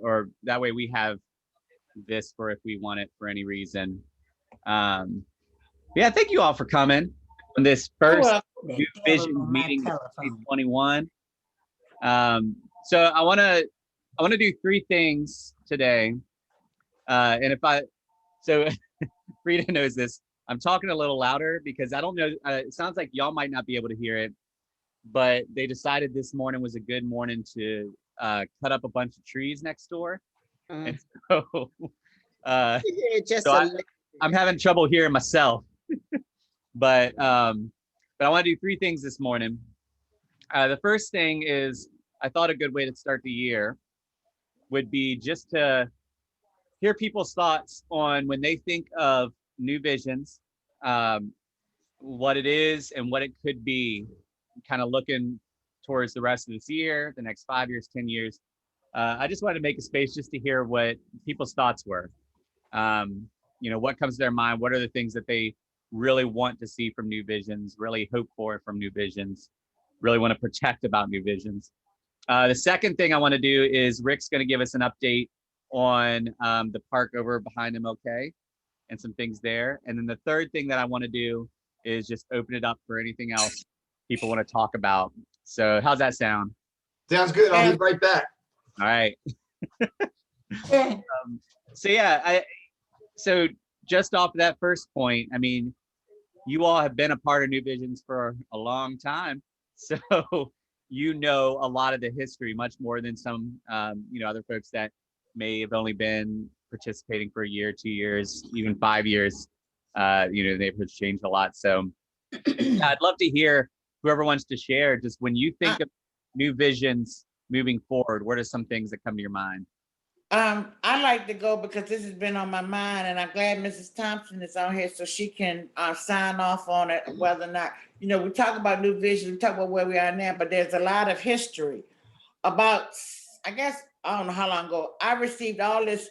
or that way we have this for if we want it for any reason. Yeah, thank you all for coming on this first New Vision meeting of 2021. So I want to do three things today. And if I, so Frida knows this, I'm talking a little louder because I don't know, it sounds like y'all might not be able to hear it, but they decided this morning was a good morning to cut up a bunch of trees next door. And so, I'm having trouble hearing myself. But I want to do three things this morning. The first thing is, I thought a good way to start the year would be just to hear people's thoughts on when they think of New Visions, what it is and what it could be, kind of looking towards the rest of this year, the next 5 years, 10 years. I just wanted to make a space just to hear what people's thoughts were. What comes to their mind, what are the things that they really want to see from New Visions, really hope for from New Visions, really want to protect about New Visions. The second thing I want to do is Rick's going to give us an update on the park over behind MLK and some things there. And then the third thing that I want to do is just open it up for anything else people want to talk about. So how's that sound? Sounds good. I'll be right back. All right. So just off of that first point, I mean, you all have been a part of New Visions for a long time. So you know a lot of the history, much more than some other folks that may have only been participating for a year, 2 years, even 5 years. The neighborhood's changed a lot. So I'd love to hear whoever wants to share, just when you think of New Visions moving forward, what are some things that come to your mind? I like to go because this has been on my mind, and I'm glad Mrs. Thompson is on here so she can sign off on it, whether or not, we talk about New Vision, we talk about where we are now, but there's a lot of history about, I guess, I don't know how long ago, I received all this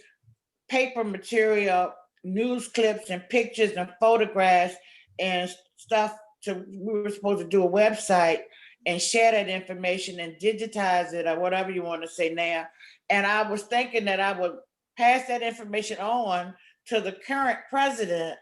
paper material, news clips and pictures and photographs and stuff. We were supposed to do a website and share that information and digitize it or whatever you want to say now. And I was thinking that I would pass that information on to the current president,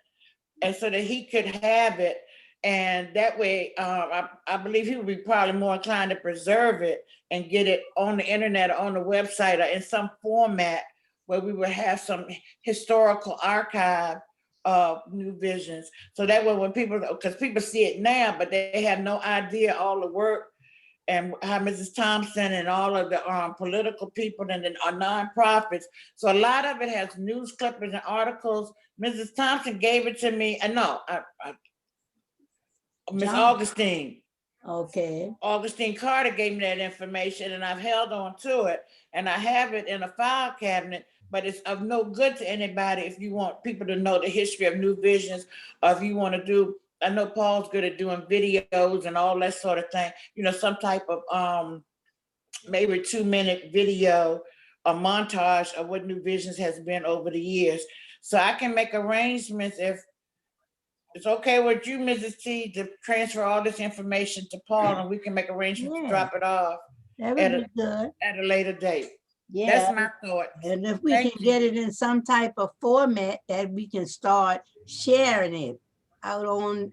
and so that he could have it. And that way, I believe he would be probably more inclined to preserve it and get it on the internet or on the website or in some format where we would have some historical archive of New Visions. So that way when because people see it now, but they have no idea all the work and how Mrs. Thompson and all of the political people and the nonprofits. So a lot of it has news clippings and articles. Mrs. Thompson gave it to me. Miss Augustine. Okay. Augustine Carter gave me that information, and I've held on to it. And I have it in a file cabinet, but it's of no good to anybody if you want people to know the history of New Visions, or if you want to do, I know Paul's good at doing videos and all that sort of thing, some type of maybe 2-minute video, a montage of what New Visions has been over the years. So I can make arrangements if it's okay with you, Mrs. T, to transfer all this information to Paul, and we can make arrangements to drop it off that would be good at a later date. Yeah, that's my thought. And if we can get it in some type of format that we can start sharing it out on,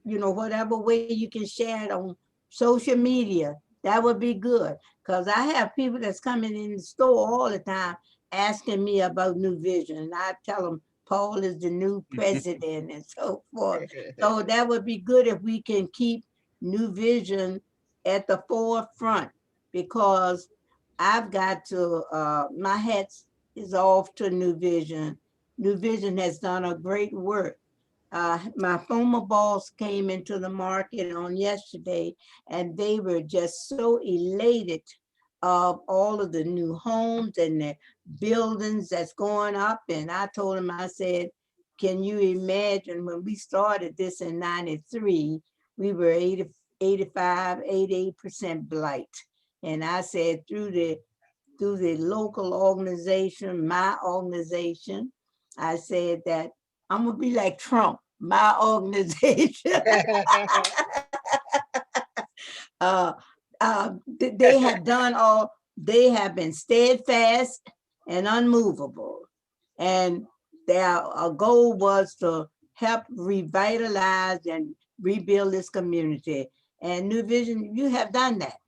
whatever way you can share it on social media, that would be good. Because I have people that's coming in the store all the time asking me about New Vision, and I tell them Paul is the new president and so forth. So that would be good if we can keep New Vision at the forefront, because I've got to, my hat is off to New Vision. New Vision has done a great work. My former boss came into the market on yesterday, and they were just so elated of all of the new homes and the buildings that's going up. And I told him, I said, can you imagine when we started this in 93, we were 85, 88% blight. And I said, through the local organization, my organization, I said that I'm gonna be like Trump, my organization. They have done all, they have been steadfast and unmovable. And their goal was to help revitalize and rebuild this community. And New Vision, you have done that.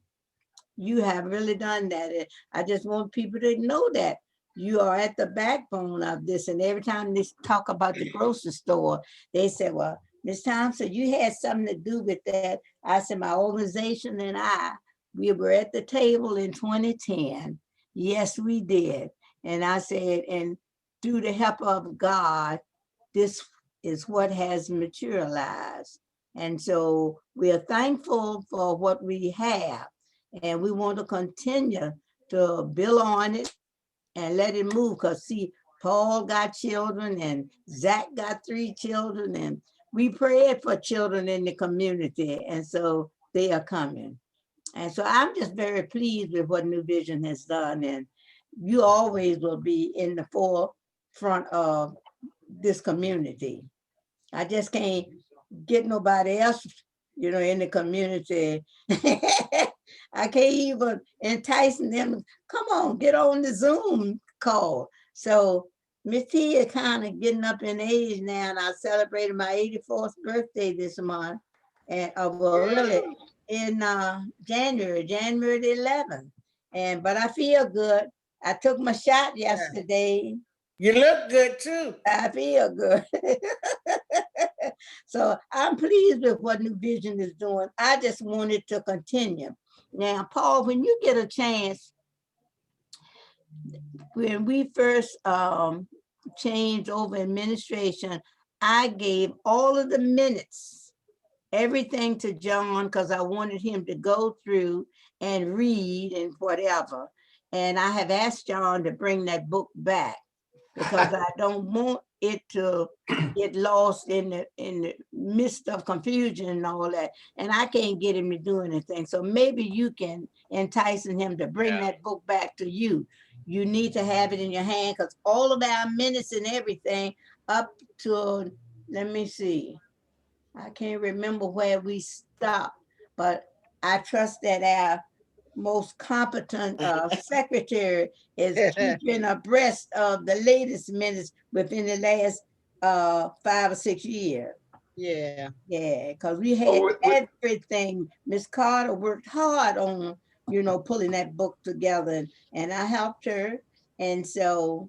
You have really done that. And I just want people to know that you are at the backbone of this. And every time they talk about the grocery store, they say, well, Ms. Thompson, you had something to do with that. I said, my organization and we were at the table in 2010. Yes, we did. And I said, and through the help of God, this is what has materialized. And so we are thankful for what we have. And we want to continue to build on it and let it move. Because see, Paul got children and Zach got 3 children, and we prayed for children in the community. And so they are coming. And so I'm just very pleased with what New Vision has done. And you always will be in the forefront of this community. I just can't get nobody else, in the community. I can't even entice them. Come on, get on the Zoom call. So Miss T is kind of getting up in age now, and I celebrated my 84th birthday this month, and really in January the 11th. But I feel good. I took my shot yesterday. You look good too. I feel good. So I'm pleased with what New Vision is doing. I just want it to continue. Now, Paul, when you get a chance, when we first changed over administration, I gave all of the minutes, everything to John, because I wanted him to go through and read and whatever. And I have asked John to bring that book back, because I don't want it to get lost in the midst of confusion and all that. And I can't get him to do anything. So maybe you can entice him to bring that book back to you. You need to have it in your hand, because all of our minutes and everything up to, let me see, I can't remember where we stopped, but I trust that our most competent secretary is keeping abreast of the latest minutes within the last 5 or 6 years. Yeah. Yeah, because we had everything. Miss Carter worked hard on, pulling that book together, and I helped her. And so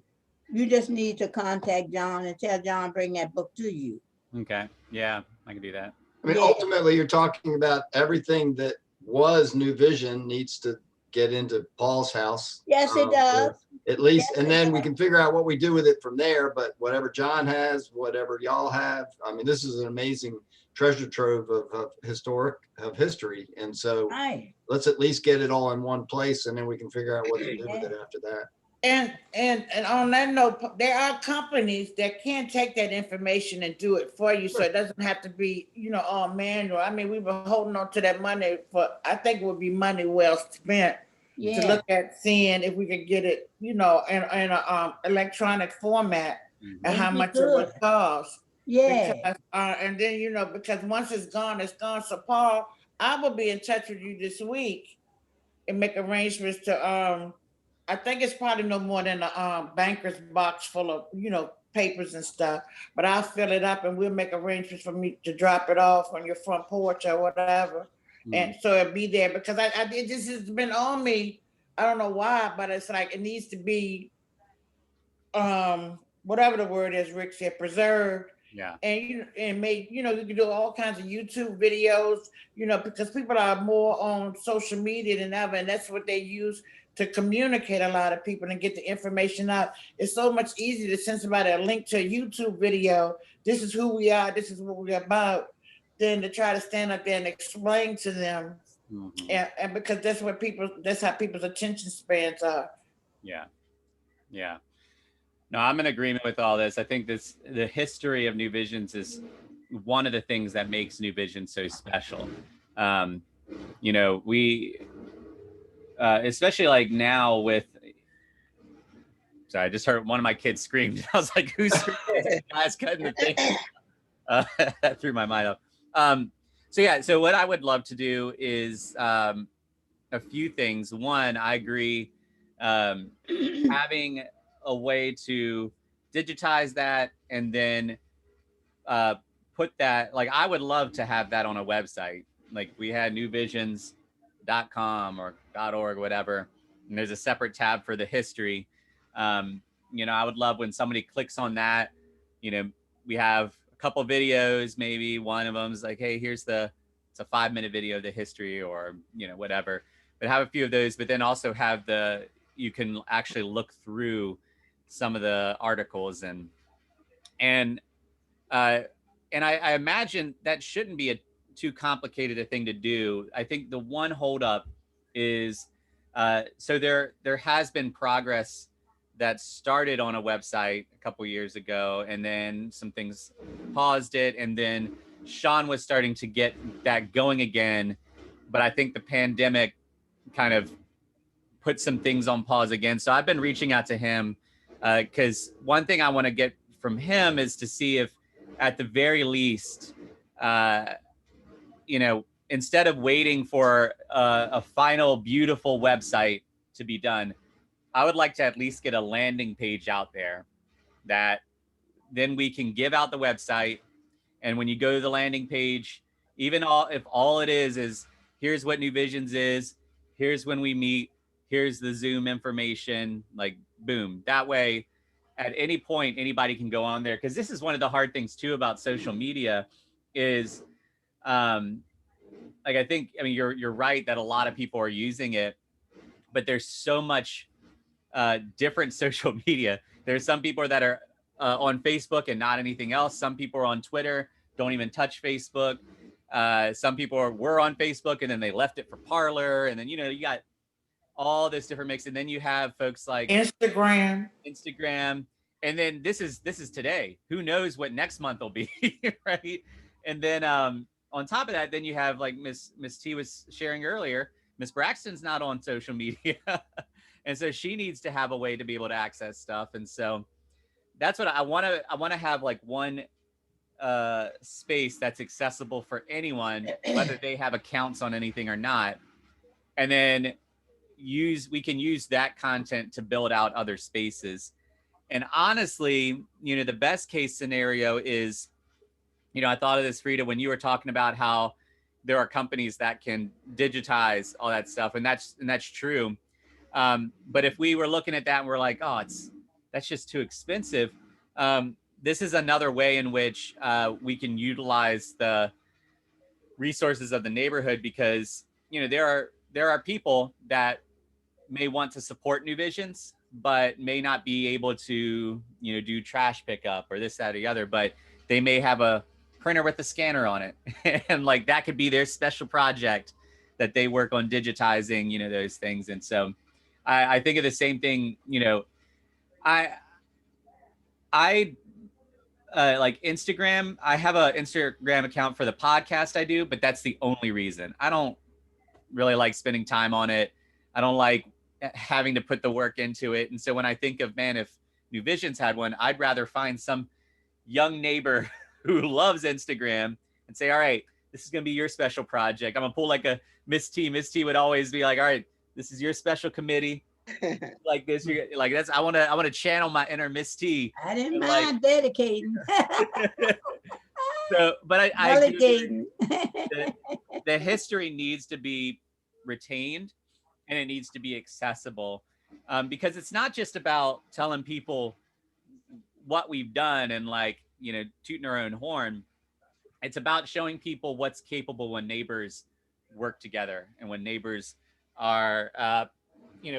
you just need to contact John and tell John bring that book to you. Okay. Yeah, I can do that. I mean, ultimately, you're talking about everything that was New Vision needs to get into Paul's house. Yes, it does. At least, and then we can figure out what we do with it from there. But whatever John has, whatever y'all have, I mean, this is an amazing treasure trove of history. And so let's at least get it all in one place, and then we can figure out what to do with it after that. And on that note, there are companies that can take that information and do it for you, so it doesn't have to be, all manual. I mean, we were holding on to that money I think it would be money well spent to look at seeing if we could get it, in a electronic format and how much it would cost. Yeah. Because, and then, because once it's gone, it's gone. So Paul, I will be in touch with you this week and make arrangements to, I think it's probably no more than a banker's box full of, papers and stuff, but I'll fill it up and we'll make arrangements for me to drop it off on your front porch or whatever. And so it'll be there, because it just has been on me. I don't know why, but it's like, it needs to be, whatever the word is, Rick said, preserved. Yeah. And made, you can do all kinds of YouTube videos, because people are more on social media than ever, and that's what they use to communicate a lot of people and get the information out. It's so much easier to send somebody a link to a YouTube video. This is who we are. This is what we're about, than to try to stand up there and explain to them. And because that's how people's attention spans are. Yeah. Yeah. No, I'm in agreement with all this. I think the history of New Visions is one of the things that makes New Vision so special. We, especially like now with, sorry, I just heard one of my kids scream. I was like, who's screaming? Guys cutting the thing. That threw my mind off. So what I would love to do is a few things. One, I agree, having a way to digitize that and then put that, like, I would love to have that on a website. Like we had newvisions.com or .org, whatever, and there's a separate tab for the history. I would love when somebody clicks on that, we have a couple videos, maybe one of them is like, hey, it's a 5-minute video of the history or, whatever, but have a few of those, but then also have you can actually look through some of the articles and I imagine that shouldn't be too complicated a thing to do. I think the one holdup is so there has been progress that started on a website a couple years ago, and then some things paused it, and then Sean was starting to get that going again, but I think the pandemic kind of put some things on pause again. So I've been reaching out to him because one thing I want to get from him is to see if, at the very least, instead of waiting for a final beautiful website to be done, I would like to at least get a landing page out there that then we can give out the website. And when you go to the landing page, if all it is here's what New Visions is, here's when we meet, here's the Zoom information, like boom. That way, at any point, anybody can go on there. Because this is one of the hard things too about social media is, I think, you're right that a lot of people are using it, but there's so much different social media. There's some people that are on Facebook and not anything else. Some people are on Twitter, don't even touch Facebook. Some people were on Facebook and then they left it for Parler. And then, you got all this different mix. And then you have folks like Instagram. And then this is today. Who knows what next month will be, right? And then on top of that, then you have, like Miss T was sharing earlier, Miss Braxton's not on social media. And so she needs to have a way to be able to access stuff. And so that's what I want to have, like one space that's accessible for anyone, whether they have accounts on anything or not. And then we can use that content to build out other spaces. And honestly, the best case scenario is, I thought of this, Frida, when you were talking about how there are companies that can digitize all that stuff. And that's true. But if we were looking at that and we're like, oh, that's just too expensive. This is another way in which we can utilize the resources of the neighborhood, because, there are people that may want to support New Visions, but may not be able to, do trash pickup or this, that, or the other, but they may have a printer with a scanner on it. And like, that could be their special project that they work on digitizing, those things. And so I think of the same thing, I like Instagram. I have an Instagram account for the podcast I do, but that's the only reason. I don't really like spending time on it. I don't like having to put the work into it. And so when I think of, man, if New Visions had one, I'd rather find some young neighbor who loves Instagram and say, all right, this is going to be your special project. I'm going to pull like a Miss T. Miss T would always be like, all right, this is your special committee. Like this, like that's, I want to channel my inner Miss T. I didn't mind dedicating. So, but I do, the history needs to be retained and it needs to be accessible, because it's not just about telling people what we've done and like, tooting our own horn. It's about showing people what's capable when neighbors work together and when neighbors are,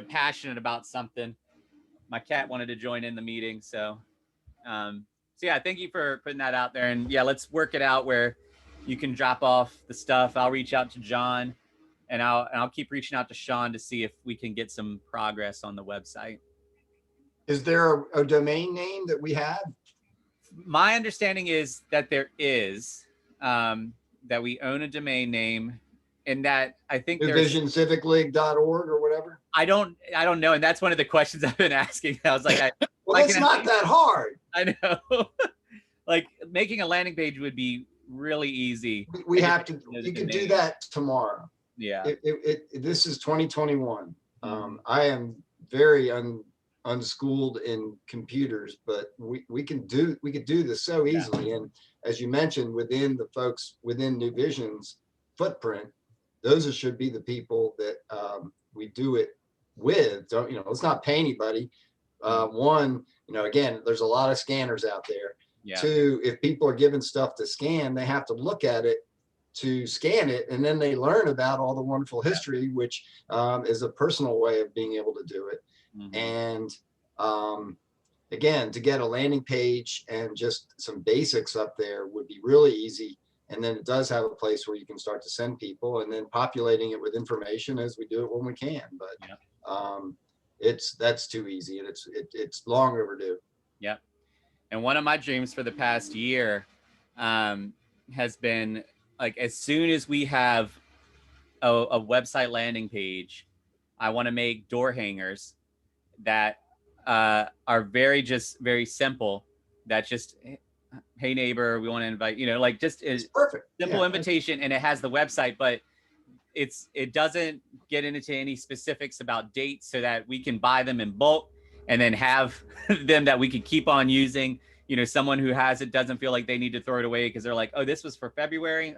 passionate about something. My cat wanted to join in the meeting. So yeah, thank you for putting that out there. And yeah, let's work it out where you can drop off the stuff. I'll reach out to John and I'll keep reaching out to Sean to see if we can get some progress on the website. Is there a domain name that we have? My understanding is that there is, that we own a domain name, and that I think NewVisionCivicLeague.org or whatever. I don't know. And that's one of the questions I've been asking. I was like, well, it's not that hard. I know. Like making a landing page would be really easy. We have to, you can do that tomorrow. Yeah. This is 2021. I am very unschooled in computers, but we could do this so easily. And as you mentioned, within the folks within New Vision's footprint, those should be the people that we do it with. Don't, let's not pay anybody. One, again, there's a lot of scanners out there. Yeah. Two, if people are given stuff to scan, they have to look at it to scan it, and then they learn about all the wonderful history, which is a personal way of being able to do it. And again, to get a landing page and just some basics up there would be really easy. And then it does have a place where you can start to send people, and then populating it with information as we do it when we can. But that's too easy, and it's long overdue. Yep. And one of my dreams for the past year has been, like, as soon as we have a website landing page, I want to make door hangers that are very simple. That just, hey neighbor, we want to invite, like, just is perfect. Simple invitation, and it has the website, but it doesn't get into any specifics about dates, so that we can buy them in bulk and then have them that we could keep on using. Someone who has it doesn't feel like they need to throw it away because they're like, oh, this was for February.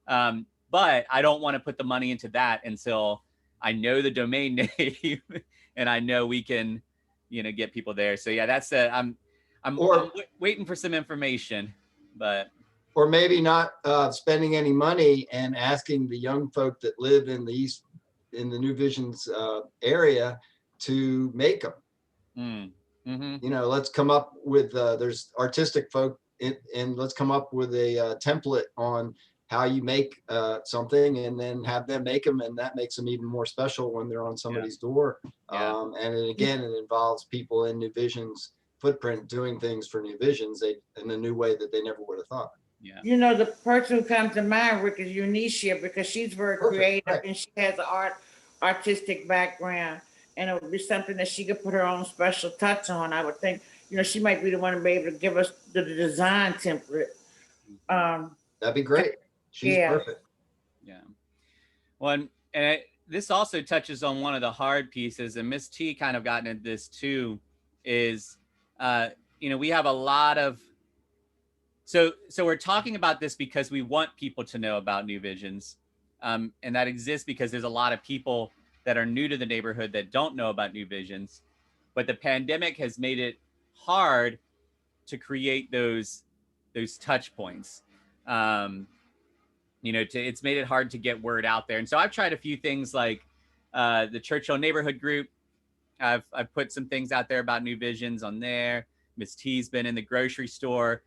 But I don't want to put the money into that until I know the domain name and I know we can, get people there. So yeah, that's I'm waiting for some information, but. Or maybe not spending any money and asking the young folk that live in the New Visions area to make them. Let's come up with, there's artistic folk and let's come up with a template on how you make something, and then have them make them, and that makes them even more special when they're on somebody's door. And again, it involves people in New Vision's footprint doing things for New Visions in a new way that they never would have thought. Yeah. The person who comes to mind, Rick, is Unicia, because she's very creative, right, and she has an artistic background, and it would be something that she could put her own special touch on. I would think, she might be the one to be able to give us the design template. That'd be great. She's perfect. Yeah. Well, and this also touches on one of the hard pieces, and Miss T kind of gotten into this too, is, we have a lot of, so we're talking about this because we want people to know about New Visions. And that exists because there's a lot of people that are new to the neighborhood that don't know about New Visions. But the pandemic has made it hard to create those touch points. It's made it hard to get word out there. And so I've tried a few things, like the Churchill neighborhood group. I've put some things out there about New Visions on there. Miss T's been in the grocery store,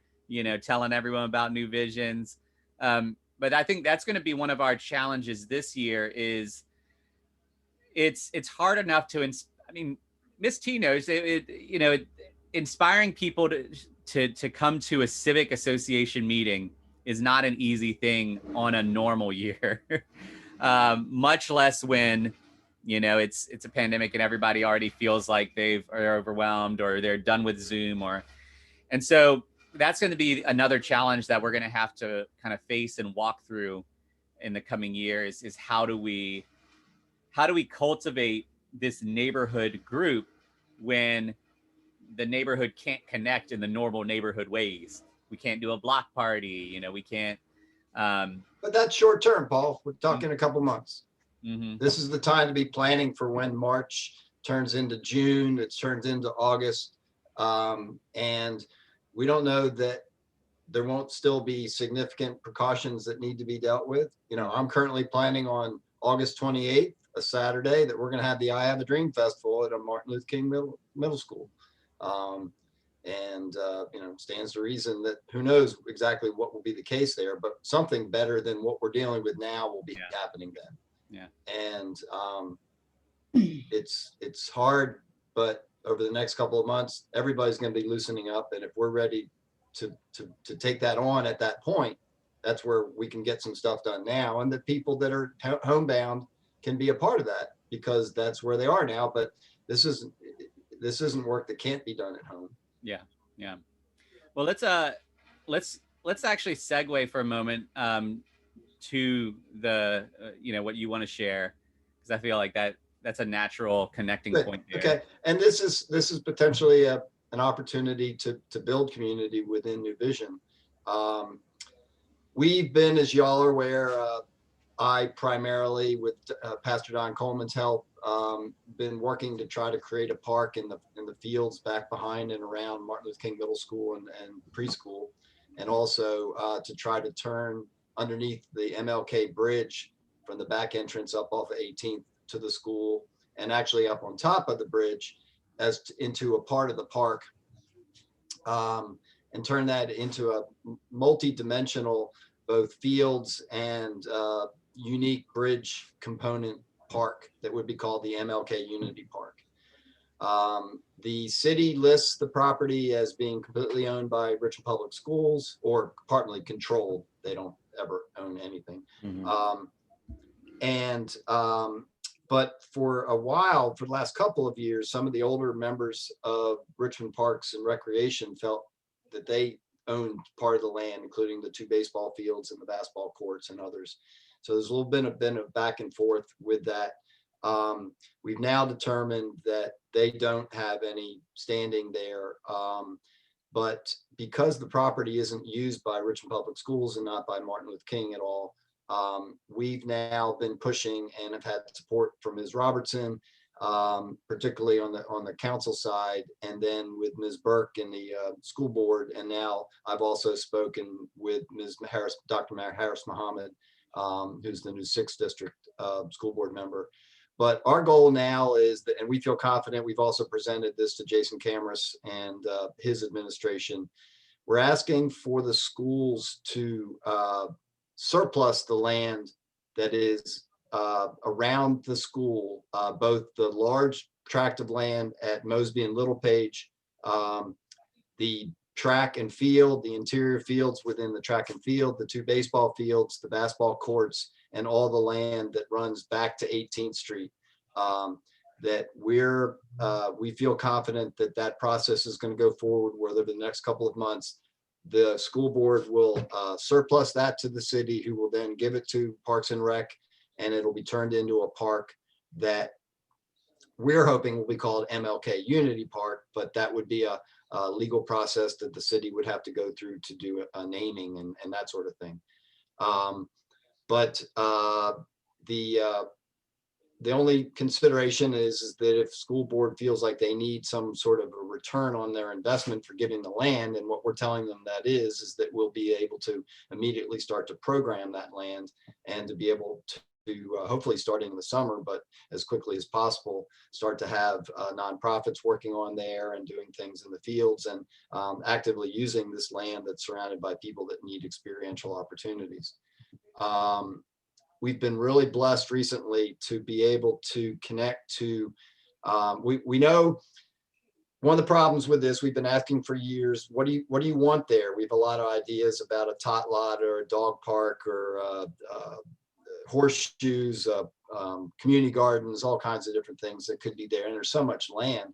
telling everyone about New Visions. But I think that's going to be one of our challenges this year. Is it's hard enough to, Miss T knows inspiring people to come to a civic association meeting is not an easy thing on a normal year, much less when, it's a pandemic and everybody already feels like are overwhelmed or they're done with Zoom and so that's going to be another challenge that we're going to have to kind of face and walk through in the coming years, is how do we cultivate this neighborhood group when the neighborhood can't connect in the normal neighborhood ways. We can't do a block party, we can't. But that's short term, Paul. We're talking a couple months. This is the time to be planning for when March turns into June, it turns into August. And we don't know that there won't still be significant precautions that need to be dealt with. I'm currently planning on August 28th, a Saturday, that we're going to have the I Have a Dream Festival at a Martin Luther King Middle School. Stands to reason that who knows exactly what will be the case there, but something better than what we're dealing with now will be happening then. And it's hard, but over the next couple of months, everybody's going to be loosening up. And if we're ready to take that on at that point, that's where we can get some stuff done now. And the people that are homebound can be a part of that, because that's where they are now. But this isn't work that can't be done at home. Yeah. Well, let's actually segue for a moment to the what you want to share, because I feel like that that's a natural connecting Good. point there. Okay, and this is potentially an opportunity to build community within New Vision. We've been, as y'all are aware, I primarily, with Pastor Don Coleman's help, been working to try to create a park in the fields back behind and around Martin Luther King Middle School and preschool, and also to try to turn underneath the MLK Bridge from the back entrance up off of 18th to the school, and actually up on top of the bridge into a part of the park, and turn that into a multi-dimensional, both fields and unique bridge component park that would be called the MLK Unity Park. The city lists the property as being completely owned by Richmond Public Schools, or partly controlled. They don't ever own anything. But for a while, for the last couple of years, some of the older members of Richmond Parks and Recreation felt that they owned part of the land, including the 2 baseball fields and the basketball courts and others. So there's a little bit of back and forth with that. We've now determined that they don't have any standing there. But because the property isn't used by Richmond Public Schools and not by Martin Luther King at all, we've now been pushing and have had support from Ms. Robertson, particularly on the council side, and then with Ms. Burke in the school board. And now I've also spoken with Ms. Harris, Dr. Harris Muhammad, who's the new 6th district school board member. But our goal now is that, and we feel confident, we've also presented this to Jason Cameras and his administration. We're asking for the schools to surplus the land that is around the school, both the large tract of land at Mosby and Little Page, the track and field, the interior fields within the track and field, the 2 baseball fields, the basketball courts, and all the land that runs back to 18th Street. That we feel confident that that process is going to go forward, where over the next couple of months, the school board will surplus that to the city, who will then give it to Parks and Rec, and it'll be turned into a park that we're hoping will be called MLK Unity Park, but that would be a legal process that the city would have to go through to do a naming and that sort of thing. The only consideration is that if school board feels like they need some sort of a return on their investment for giving the land, and what we're telling them that is that we'll be able to immediately start to program that land, and to be able to hopefully starting in the summer, but as quickly as possible, start to have nonprofits working on there and doing things in the fields, and actively using this land that's surrounded by people that need experiential opportunities. We've been really blessed recently to be able to connect to, we know one of the problems with this, we've been asking for years, what do you want there? We have a lot of ideas about a tot lot or a dog park or horseshoes, community gardens, all kinds of different things that could be there. And there's so much land,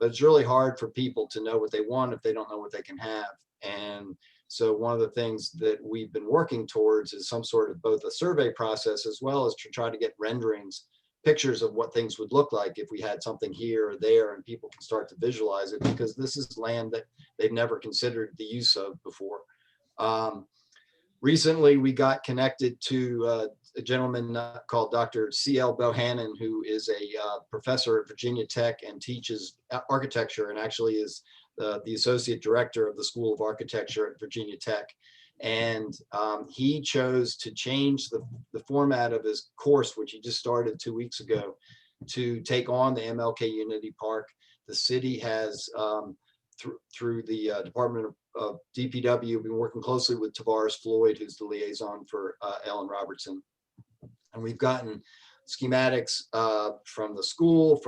but it's really hard for people to know what they want if they don't know what they can have. And so one of the things that we've been working towards is some sort of both a survey process, as well as to try to get renderings, pictures of what things would look like if we had something here or there, and people can start to visualize it, because this is land that they've never considered the use of before. Recently, we got connected to a gentleman called Dr. C.L. Bohannon, who is a professor at Virginia Tech and teaches architecture, and actually is the associate director of the School of Architecture at Virginia Tech. And he chose to change the format of his course, which he just started 2 weeks ago, to take on the MLK Unity Park. The city has, through the Department of DPW, been working closely with Tavares Floyd, who's the liaison for Ellen Robertson. And we've gotten schematics from the school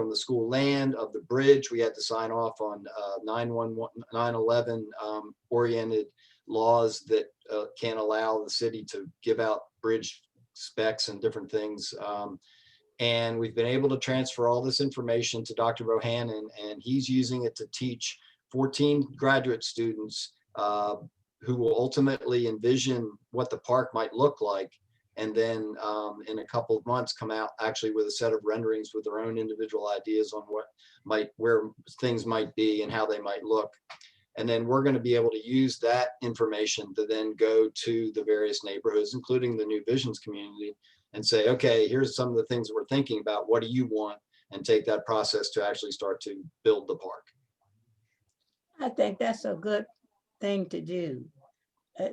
land of the bridge. We had to sign off on 9/11 oriented laws that can't allow the city to give out bridge specs and different things. And we've been able to transfer all this information to Dr. Bohannon, and he's using it to teach 14 graduate students who will ultimately envision what the park might look like and then in a couple of months come out actually with a set of renderings with their own individual ideas on where things might be and how they might look. And then we're going to be able to use that information to then go to the various neighborhoods, including the New Visions community, and say, okay, here's some of the things that we're thinking about. What do you want? And take that process to actually start to build the park. I think that's a good thing to do.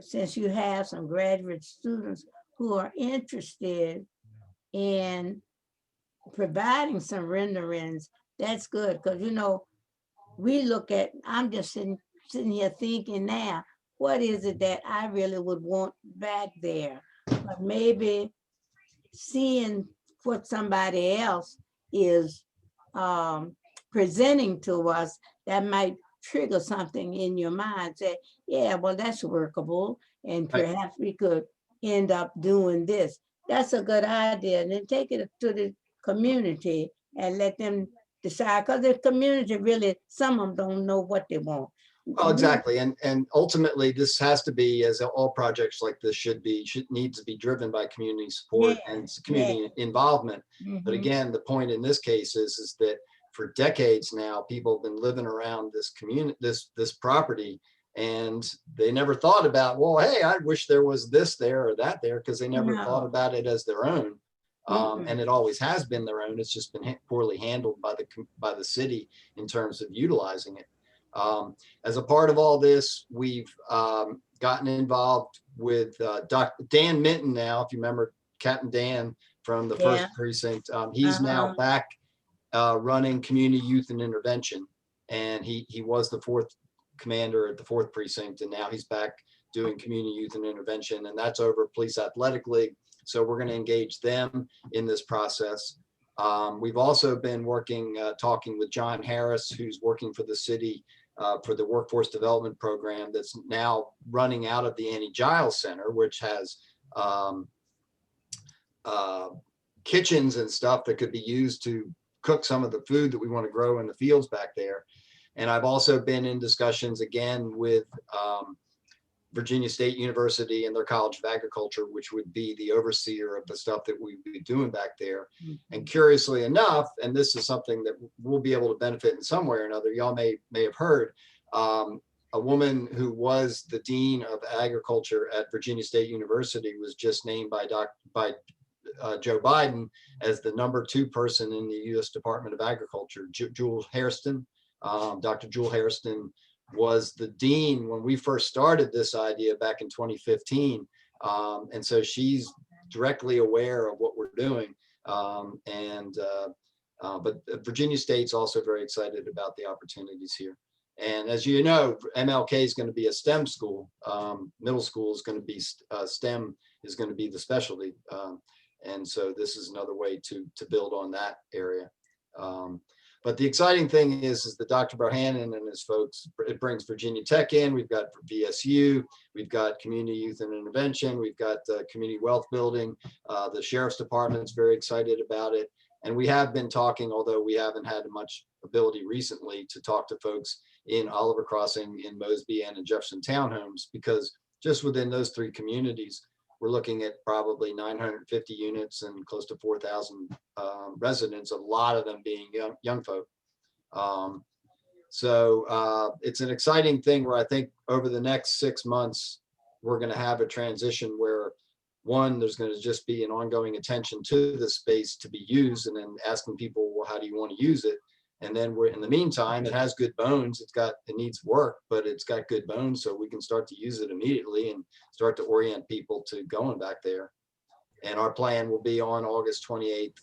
Since you have some graduate students who are interested in providing some renderings, that's good. Because, you know, we look at, I'm just sitting here thinking now, what is it that I really would want back there? But maybe seeing what somebody else is presenting to us, that might trigger something in your mind. Say, yeah, well, that's workable. And perhaps we could end up doing this. That's a good idea. And then take it to the community and let them decide, because the community really, some of them don't know what they want. Well, exactly. And ultimately, this has to be, as all projects like this needs to be driven by community support and community involvement. But again, the point in this case is that for decades now, people have been living around this community, this property, and they never thought about, well, hey, I wish there was this there or that there, because they never thought about it as their own. And it always has been their own. It's just been poorly handled by the city in terms of utilizing it. As a part of all this, we've gotten involved with Dr. Dan Minton now, if you remember Captain Dan from the first precinct. He's now back running community youth and intervention. And he was the fourth commander at the 4th precinct, and now he's back doing community youth and intervention, and that's over Police Athletic League. So we're going to engage them in this process. We've also been talking with John Harris, who's working for the city for the workforce development program that's now running out of the Annie Giles Center, which has kitchens and stuff that could be used to cook some of the food that we want to grow in the fields back there. And I've also been in discussions again with Virginia State University and their College of Agriculture, which would be the overseer of the stuff that we'd be doing back there. And curiously enough, and this is something that we'll be able to benefit in some way or another, y'all may have heard, a woman who was the Dean of Agriculture at Virginia State University was just named by Joe Biden as the #2 person in the U.S. Department of Agriculture. Jewel Hairston, Dr. Jewel Hairston was the dean when we first started this idea back in 2015. And so she's directly aware of what we're doing. But Virginia State's also very excited about the opportunities here. And as you know, MLK is going to be a STEM school. Middle school is going to be STEM is going to be the specialty. And so this is another way to build on that area. But the exciting thing is that Dr. Bohannon and his folks, it brings Virginia Tech in. We've got VSU, we've got community youth and intervention, we've got community wealth building. The Sheriff's Department is very excited about it. And we have been talking, although we haven't had much ability recently to talk to folks in Oliver Crossing, in Mosby, and in Jefferson Townhomes, because just within those 3 communities, we're looking at probably 950 units and close to 4,000 residents, a lot of them being young folk. So it's an exciting thing where I think over the next 6 months, we're going to have a transition where, one, there's going to just be an ongoing attention to the space to be used, and then asking people, well, how do you want to use it? And then we're, in the meantime, it has good bones. It needs work, but it's got good bones, so we can start to use it immediately and start to orient people to going back there. And our plan will be on August 28th,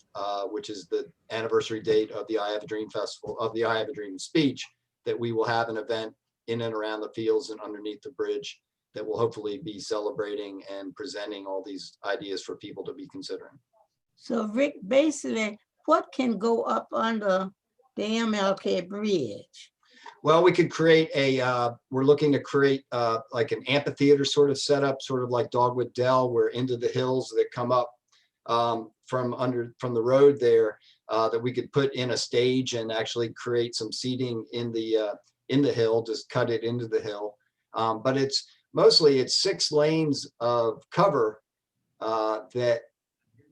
which is the anniversary date of the I Have a Dream Festival, of the I Have a Dream speech, that we will have an event in and around the fields and underneath the bridge that will hopefully be celebrating and presenting all these ideas for people to be considering. So Rick, basically, what can go up under the MLK Bridge? Well, we could create we're looking to create like an amphitheater sort of setup, sort of like Dogwood Dell, where into the hills that come up from the road there, that we could put in a stage and actually create some seating in the hill, just cut it into the hill. But it's 6 lanes of cover that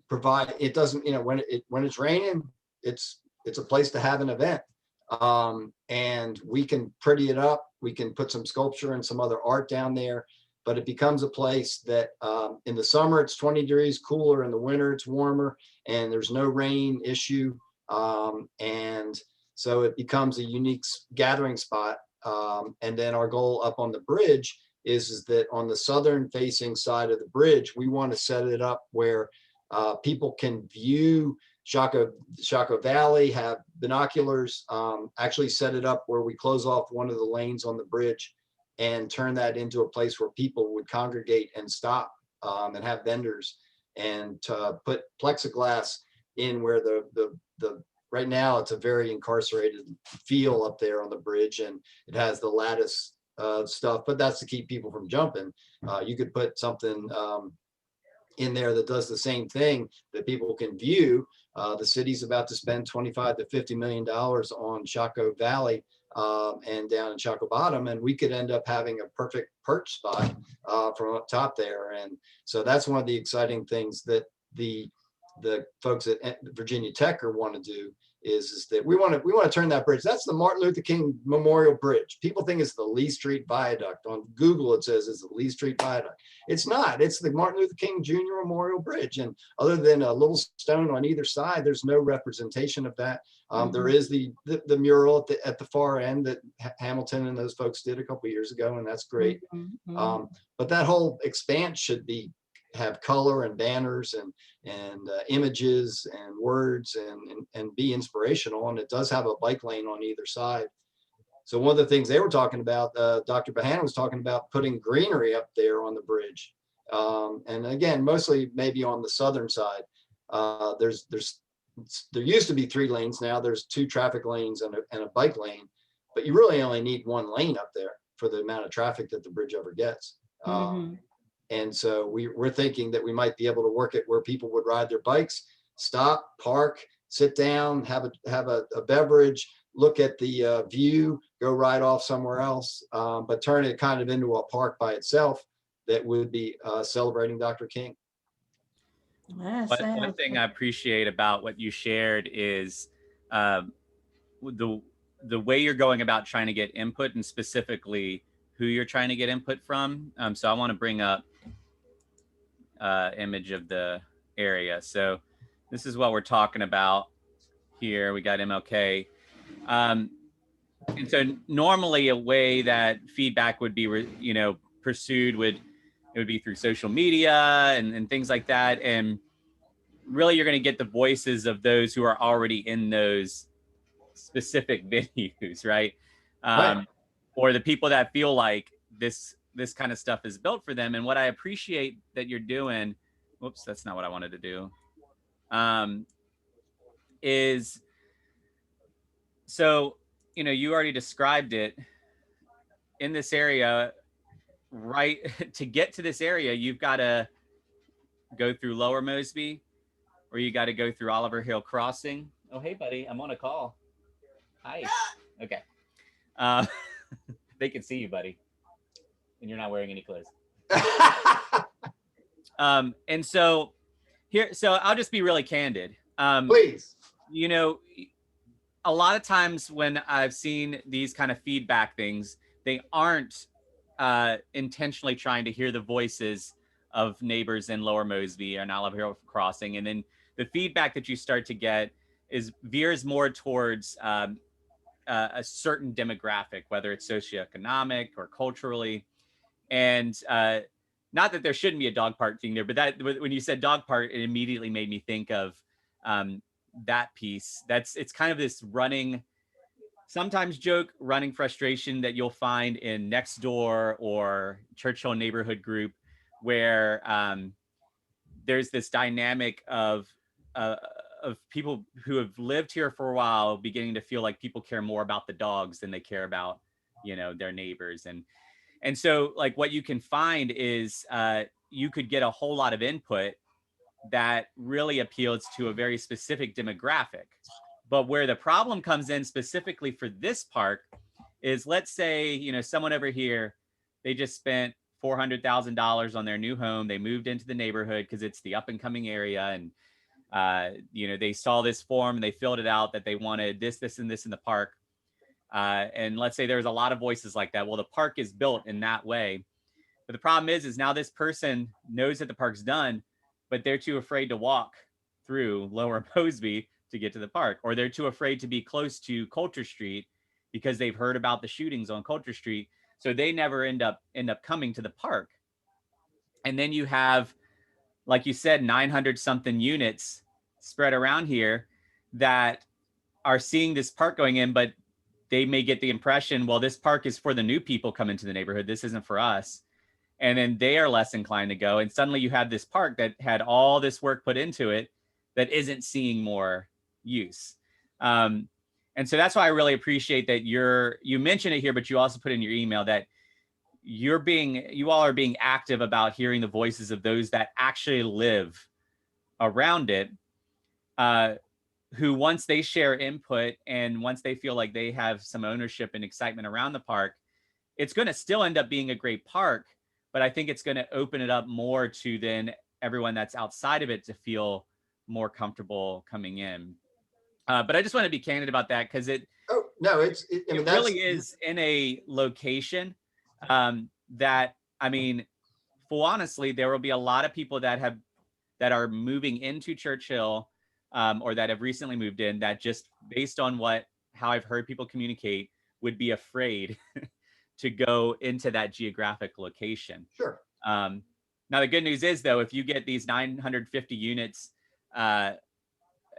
provide, it doesn't, when it's raining, it's a place to have an event. And we can pretty it up. We can put some sculpture and some other art down there, but it becomes a place that in the summer it's 20 degrees cooler, in the winter it's warmer, and there's no rain issue. And so it becomes a unique gathering spot. And then our goal up on the bridge is that on the southern facing side of the bridge, we want to set it up where people can view Chaco Valley, have binoculars, actually set it up where we close off one of the lanes on the bridge and turn that into a place where people would congregate and stop and have vendors, and to put plexiglass in where the right now it's a very incarcerated feel up there on the bridge, and it has the lattice stuff, but that's to keep people from jumping. You could put something in there that does the same thing, that people can view. The city's about to spend $25 to $50 million on Chaco Valley and down in Chaco Bottom, and we could end up having a perfect perch spot from up top there. And so that's one of the exciting things that the folks at Virginia Tech want to do, is that we want to turn that bridge. That's the Martin Luther King Memorial Bridge. People think it's the Lee Street Viaduct. On Google, it says it's the Lee Street Viaduct. It's not. It's the Martin Luther King Jr. Memorial Bridge. And other than a little stone on either side, there's no representation of that. There is the mural at the far end that Hamilton and those folks did a couple of years ago, and that's great. But that whole expanse should have color and banners and images and words and be inspirational. And it does have a bike lane on either side. So one of the things they were talking about, Dr. Bahana was talking about putting greenery up there on the bridge. And again, mostly maybe on the southern side. There used to be 3 lanes. Now there's 2 traffic lanes and a bike lane, but you really only need 1 lane up there for the amount of traffic that the bridge ever gets. And so we're thinking that we might be able to work it where people would ride their bikes, stop, park, sit down, have a beverage, look at the view, go ride off somewhere else, but turn it kind of into a park by itself that would be celebrating Dr. King. One thing I appreciate about what you shared is the way you're going about trying to get input, and specifically who you're trying to get input from. So I want to bring up image of the area. So this is what we're talking about here. We got MLK. And so normally a way that feedback would be, pursued would be through social media and things like that. And really you're going to get the voices of those who are already in those specific venues, right? Right. Or the people that feel like this kind of stuff is built for them. And what I appreciate that you're doing, whoops, that's not what I wanted to do, is, so, you already described it in this area, right? To get to this area, you've got to go through Lower Mosby, or you got to go through Oliver Hill Crossing. Oh, hey, buddy, I'm on a call. Hi. Okay. They can see you, buddy, and you're not wearing any clothes. And so I'll just be really candid. Please. A lot of times when I've seen these kind of feedback things, they aren't intentionally trying to hear the voices of neighbors in Lower Mosby and Oliver Hill Crossing. And then the feedback that you start to get veers more towards a certain demographic, whether it's socioeconomic or culturally. And not that there shouldn't be a dog park thing there, but that when you said dog park, it immediately made me think of that piece. It's kind of this running, sometimes joke, running frustration that you'll find in Nextdoor or Churchill neighborhood group, where there's this dynamic of people who have lived here for a while beginning to feel like people care more about the dogs than they care about, their neighbors. And so like what you can find is you could get a whole lot of input that really appeals to a very specific demographic. But where the problem comes in specifically for this park is, let's say, someone over here, they just spent $400,000 on their new home. They moved into the neighborhood because it's the up and coming area. And, they saw this form and they filled it out that they wanted this, this, and this in the park. And let's say there's a lot of voices like that. Well, the park is built in that way. But the problem is now this person knows that the park's done, but they're too afraid to walk through Lower Mosby to get to the park, or they're too afraid to be close to Coulter Street because they've heard about the shootings on Coulter Street. So they never end up coming to the park. And then you have, like you said, 900 something units spread around here that are seeing this park going in, but they may get the impression, well, this park is for the new people coming to the neighborhood. This isn't for us. And then they are less inclined to go. And suddenly you have this park that had all this work put into it that isn't seeing more use. And so that's why I really appreciate that you mentioned it here, but you also put in your email that you all are being active about hearing the voices of those that actually live around it, who once they share input and once they feel like they have some ownership and excitement around the park, it's going to still end up being a great park, but I think it's going to open it up more to then everyone that's outside of it to feel more comfortable coming in. But I just want to be candid about that because it really is in a location that, I mean, full honestly, there will be a lot of people that are moving into Churchill or that have recently moved in that just based on how I've heard people communicate would be afraid to go into that geographic location. Sure. Now, the good news is, though, if you get these 950 units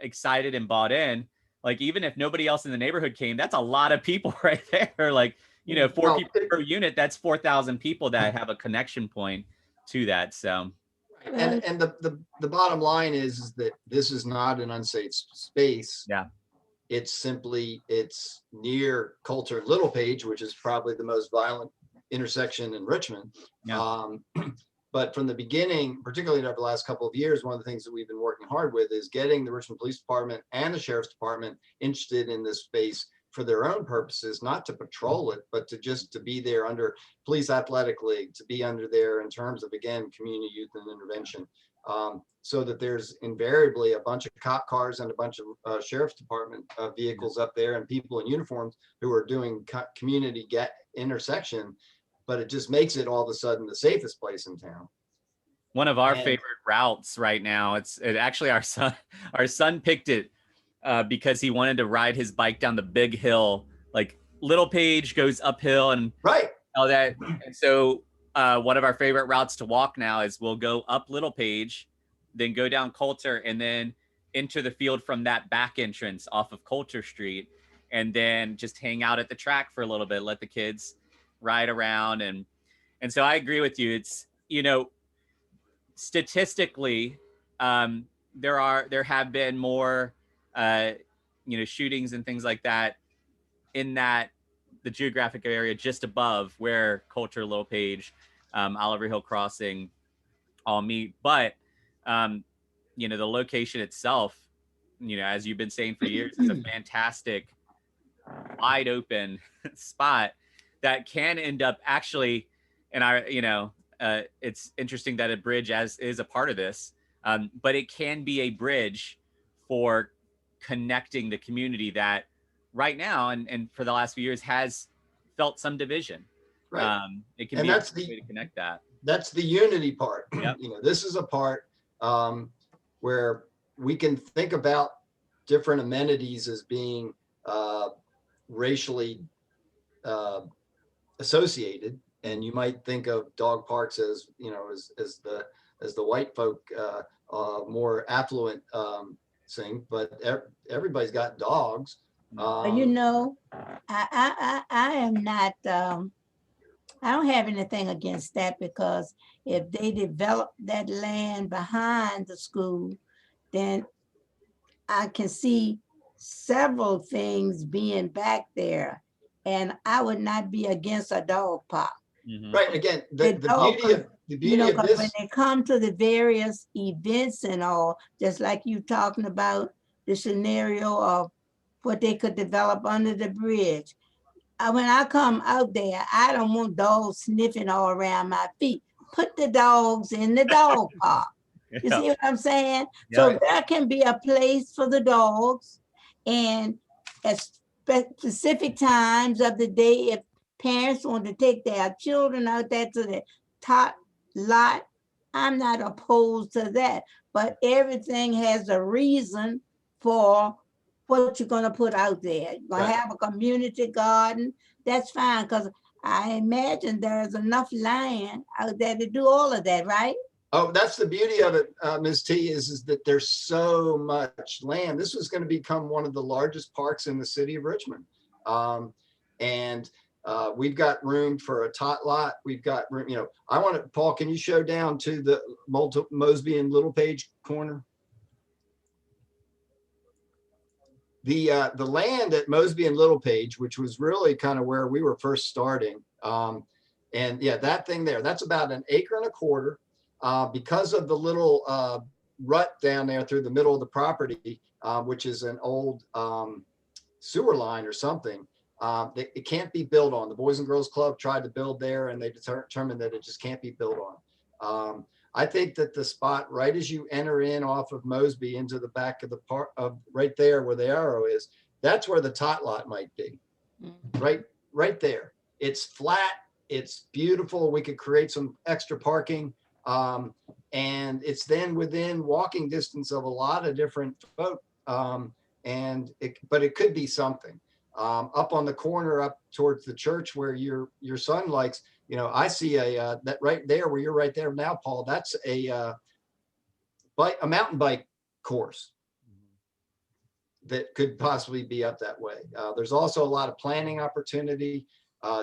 excited and bought in, like even if nobody else in the neighborhood came, that's a lot of people right there. Like, 4 people per unit, that's 4,000 people that have a connection point to that. So, and the bottom line is that this is not an unsafe space. Yeah. It's near Coulter Littlepage, which is probably the most violent intersection in Richmond. Yeah. But from the beginning, particularly over the last couple of years, one of the things that we've been working hard with is getting the Richmond Police Department and the Sheriff's Department interested in this space for their own purposes, not to patrol it, but to be there under Police Athletic League, to be under there in terms of, again, community youth and intervention. So that there's invariably a bunch of cop cars and a bunch of Sheriff's Department vehicles up there and people in uniforms who are doing community intersection, but it just makes it all of a sudden the safest place in town. One of our favorite routes right now, actually our son picked it because he wanted to ride his bike down the big hill, like Littlepage goes uphill and right. all that. And so one of our favorite routes to walk now is we'll go up Littlepage, then go down Coulter, and then enter the field from that back entrance off of Coulter Street, and then just hang out at the track for a little bit, let the kids ride around. And so I agree with you. It's, statistically, there have been more, shootings and things like that in the geographic area just above where Coulter, Littlepage, Oliver Hill Crossing all meet. But, the location itself, as you've been saying for years, is a fantastic, wide open spot that can end up actually, and it's interesting that a bridge is a part of this, but it can be a bridge for connecting the community that right now and for the last few years has felt some division. Right. It can be a way to connect that. That's the unity part. Yep. This is a part where we can think about different amenities as being racially associated, and you might think of dog parks as as the white folk more affluent thing, but everybody's got dogs. I am not. I don't have anything against that, because if they develop that land behind the school, then I can see several things being back there, and I would not be against a dog park. Mm-hmm. Right. Again, the beauty of this, when they come to the various events and all, just like you talking about the scenario of what they could develop under the bridge, when I come out there, I don't want dogs sniffing all around my feet. Put the dogs in the dog park. You see what I'm saying? Yeah. So there can be a place for the dogs, and at specific times of the day, if parents want to take their children out there to the top lot, I'm not opposed to that. But everything has a reason for what you're going to put out there. You're going to have a community garden. That's fine, because I imagine there's enough land out there to do all of that, right? Oh, that's the beauty of it, Ms. T, is that there's so much land. This was going to become one of the largest parks in the city of Richmond. And we've got room for a tot lot. We've got room, you know, I want to, Paul, can you show down to the Mosby and Little Page corner? The land at Mosby and Little Page, which was really kind of where we were first starting. And yeah, that thing there, that's about 1.25 acres. Because of the little rut down there through the middle of the property, which is an old sewer line or something, it can't be built on. The Boys and Girls Club tried to build there, and they determined that it just can't be built on. I think that the spot right as you enter in off of Mosby into the back of the park, right there where the arrow is, that's where the tot lot might be. Right there. It's flat. It's beautiful. We could create some extra parking. And it's then within walking distance of a lot of different folk. But it could be something. Up on the corner, up towards the church where your son likes, you know, I see that right there where you're right there now, Paul, that's a mountain bike course that could possibly be up that way. There's also a lot of planning opportunity.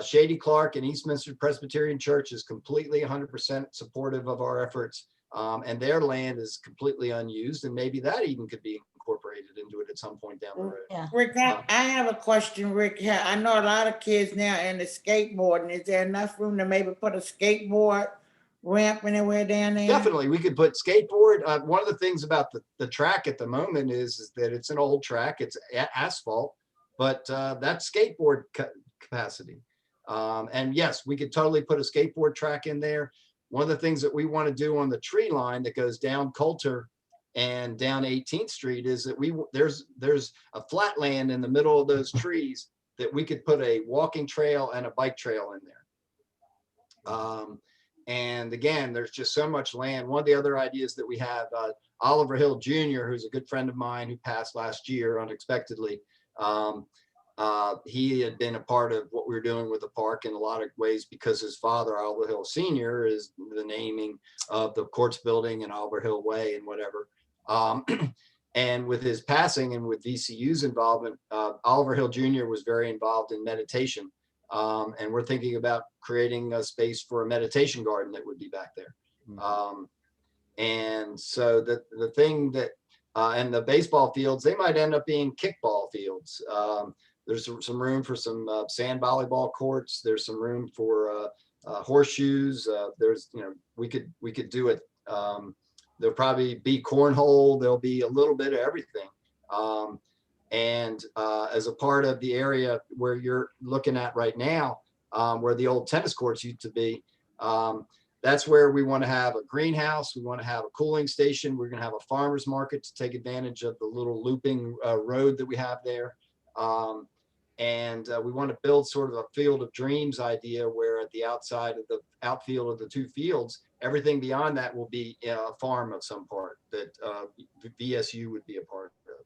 Shady Clark and Eastminster Presbyterian Church is completely 100% supportive of our efforts, and their land is completely unused, and maybe that even could be incorporated into it at some point down the road. Yeah. Rick, I have a question, Rick. Yeah, I know a lot of kids now into skateboarding. Is there enough room to maybe put a skateboard ramp anywhere down there? Definitely, we could put skateboard. One of the things about the track at the moment is that it's an old track, it's asphalt, but that's skateboard capacity. And yes, we could totally put a skateboard track in there. One of the things that we want to do on the tree line that goes down Coulter and down 18th Street is that there's a flat land in the middle of those trees that we could put a walking trail and a bike trail in there. And again, there's just so much land. One of the other ideas that we have, Oliver Hill Jr., who's a good friend of mine who passed last year unexpectedly. He had been a part of what we were doing with the park in a lot of ways because his father, Oliver Hill Sr., is the naming of the Courts Building and Oliver Hill Way and whatever. And with his passing and with VCU's involvement, Oliver Hill Jr. was very involved in meditation. And we're thinking about creating a space for a meditation garden that would be back there. And so the thing that, and the baseball fields, they might end up being kickball fields. There's some room for some sand volleyball courts. There's some room for horseshoes. There's, you know, we could do it. There'll probably be cornhole. There'll be a little bit of everything. And as a part of the area where you're looking at right now, where the old tennis courts used to be, that's where we want to have a greenhouse. We want to have a cooling station. We're going to have a farmer's market to take advantage of the little looping road that we have there. And we want to build sort of a field of dreams idea where at the outside of the outfield of the two fields, everything beyond that will be a farm of some part that VSU would be a part of.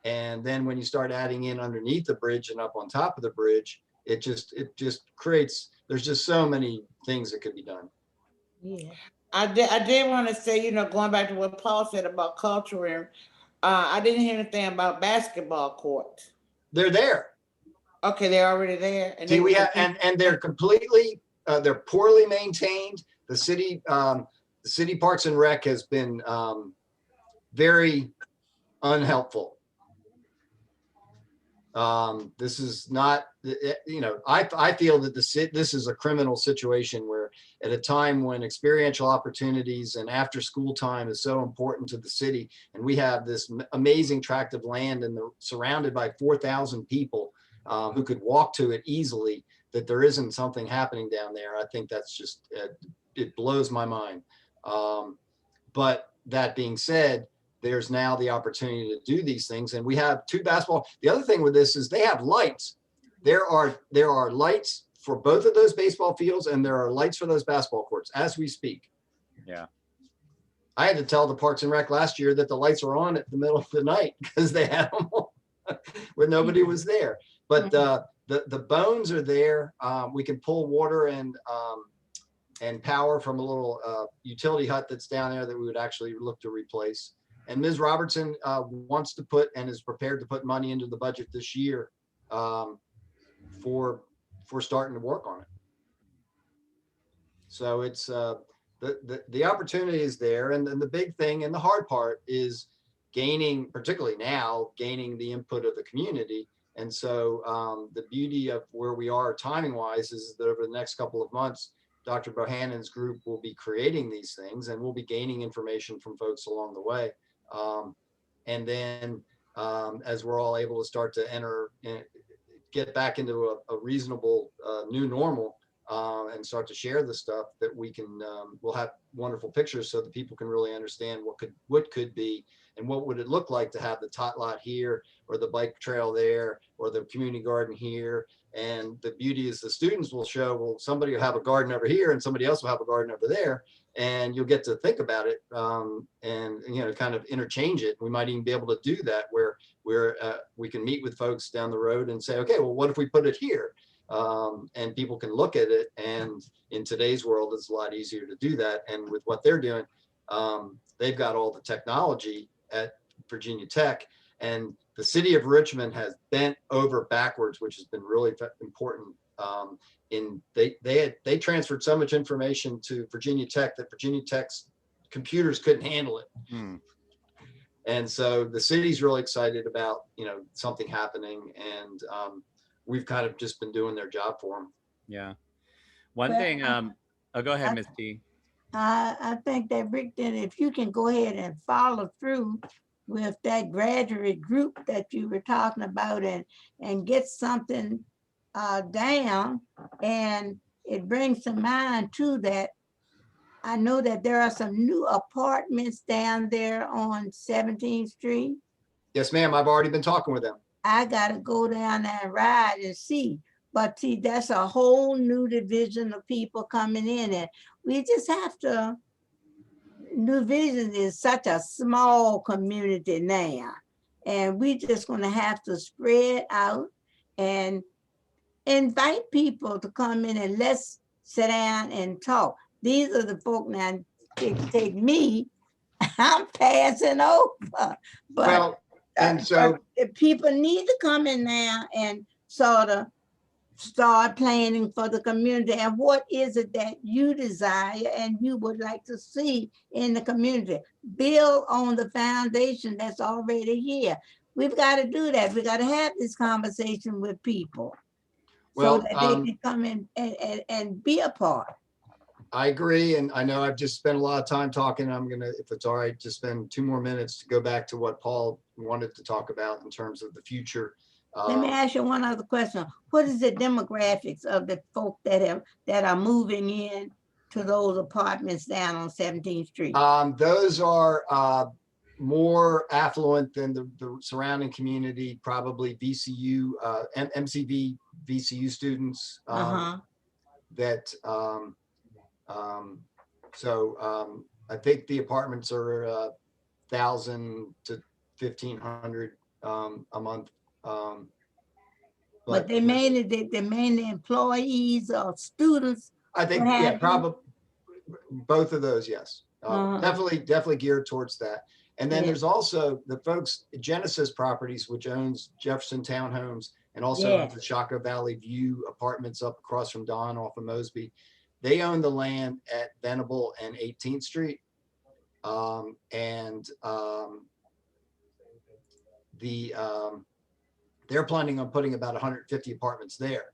And then when you start adding in underneath the bridge and up on top of the bridge, it just creates, there's just so many things that could be done. Yeah. I did want to say, you know, going back to what Paul said about culture, I didn't hear anything about basketball courts. They're there. Okay, they're already there. And we have, and they're completely, they're poorly maintained. The city Parks and Rec has been very unhelpful. This is not, you know, I feel that this is a criminal situation where at a time when experiential opportunities and after school time is so important to the city, and we have this amazing tract of land and surrounded by 4,000 people, who could walk to it easily, that there isn't something happening down there. I think that's just, it blows my mind. But that being said, there's now the opportunity to do these things. And we have 2 basketball. The other thing with this is they have lights. There are lights for both of those baseball fields, and there are lights for those basketball courts as we speak. Yeah. I had to tell the Parks and Rec last year that the lights were on at the middle of the night because they had them on when nobody was there. But the bones are there. We can pull water and power from a little utility hut that's down there that we would actually look to replace. And Ms. Robertson wants to put and is prepared to put money into the budget this year for starting to work on it. So it's the opportunity is there, and then the big thing and the hard part is gaining, particularly now, gaining the input of the community. And so the beauty of where we are timing wise is that over the next couple of months, Dr. Bohannon's group will be creating these things, and we'll be gaining information from folks along the way. And then as we're all able to start to get back into a reasonable new normal, and start to share the stuff that we can, we'll have wonderful pictures so that people can really understand what could be and what would it look like to have the tot lot here, or the bike trail there, or the community garden here. And the beauty is the students will show, well, somebody will have a garden over here and somebody else will have a garden over there, and you'll get to think about it and kind of interchange it. We might even be able to do that where we can meet with folks down the road and say, okay, well, what if we put it here? And people can look at it. And in today's world, it's a lot easier to do that. And with what they're doing, they've got all the technology at Virginia Tech, and the city of Richmond has bent over backwards, which has been really important. They transferred so much information to Virginia Tech that Virginia Tech's computers couldn't handle it. And so the city's really excited about, something happening, and we've kind of just been doing their job for them. Yeah. One thing, go ahead, Ms. T. I think that Rick, then if you can go ahead and follow through with that graduate group that you were talking about and get something down, and it brings to mind too that I know that there are some new apartments down there on 17th Street. Yes, ma'am. I've already been talking with them. I got to go down there and ride and see. But see, that's a whole new division of people coming in, and we just have to, New Vision is such a small community now, and we just gonna have to spread out and invite people to come in and let's sit down and talk. These are the folk now, take me, I'm passing over. But, well, and so people need to come in now and sort of start planning for the community, and what is it that you desire and you would like to see in the community. Build on the foundation that's already here. We've got to do that. We got to have this conversation with people, so that they can come in and be a part. I agree, and I know I've just spent a lot of time talking. I'm gonna, if it's all right, just spend 2 more minutes to go back to what Paul wanted to talk about in terms of the future. Let me ask you one other question. What is the demographics of the folk that are moving in to those apartments down on 17th Street? Those are more affluent than the surrounding community, probably VCU, MCV VCU students. So I think the apartments are 1,000 to 1,500 a month. But they mainly employees or students. I think, yeah, probably both of those. Yes, definitely geared towards that. And then there's also the folks at Genesis Properties, which owns Jefferson Townhomes and also owns the Shaka Valley View apartments up across from Don off of Mosby. They own the land at Venable and 18th Street. They're planning on putting about 150 apartments there.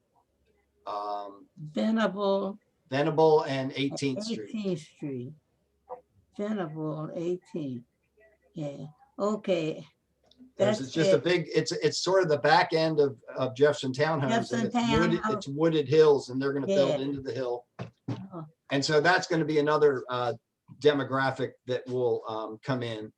Venable and 18th Street. 18th Street. Venable 18th. Yeah. Okay. It's just a big, it's sort of the back end of Jefferson Townhomes, and it's wooded hills, and they're going to build into the hill. Oh. And so that's going to be another demographic that will come in.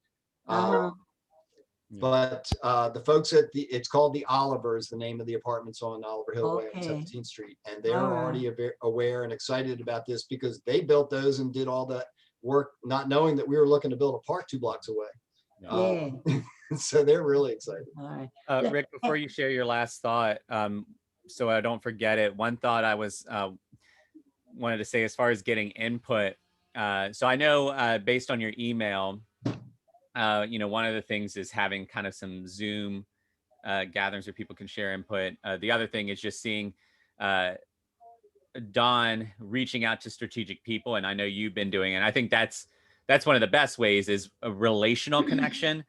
But the folks at it's called the Oliver is the name of the apartments on Oliver Hill Way on 17th Street. And they're already aware and excited about this because they built those and did all that work, not knowing that we were looking to build a park 2 blocks away. So they're really excited. All right. Rick, before you share your last thought, so I don't forget it, one thought I was wanted to say as far as getting input. So I know based on your email, one of the things is having kind of some Zoom gatherings where people can share input. The other thing is just seeing Don reaching out to strategic people, and I know you've been doing it. And I think that's one of the best ways is a relational connection.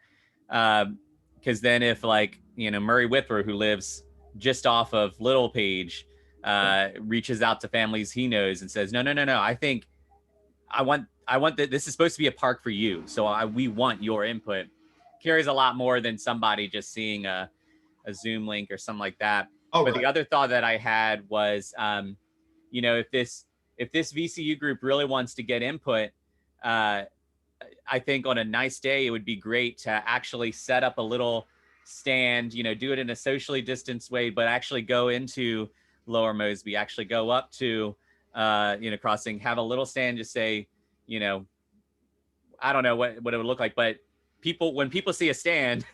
Because then if Murray Whipper, who lives just off of Little Page, reaches out to families he knows and says, no, I think I want that this is supposed to be a park for you. So we want your input, carries a lot more than somebody just seeing a Zoom link or something like that. But the other thought that I had was, if this VCU group really wants to get input, I think on a nice day, it would be great to actually set up a little stand, do it in a socially distanced way, but actually go into Lower Mosby, actually go up to, Crossing, have a little stand, just say, I don't know what it would look like, but when people see a stand,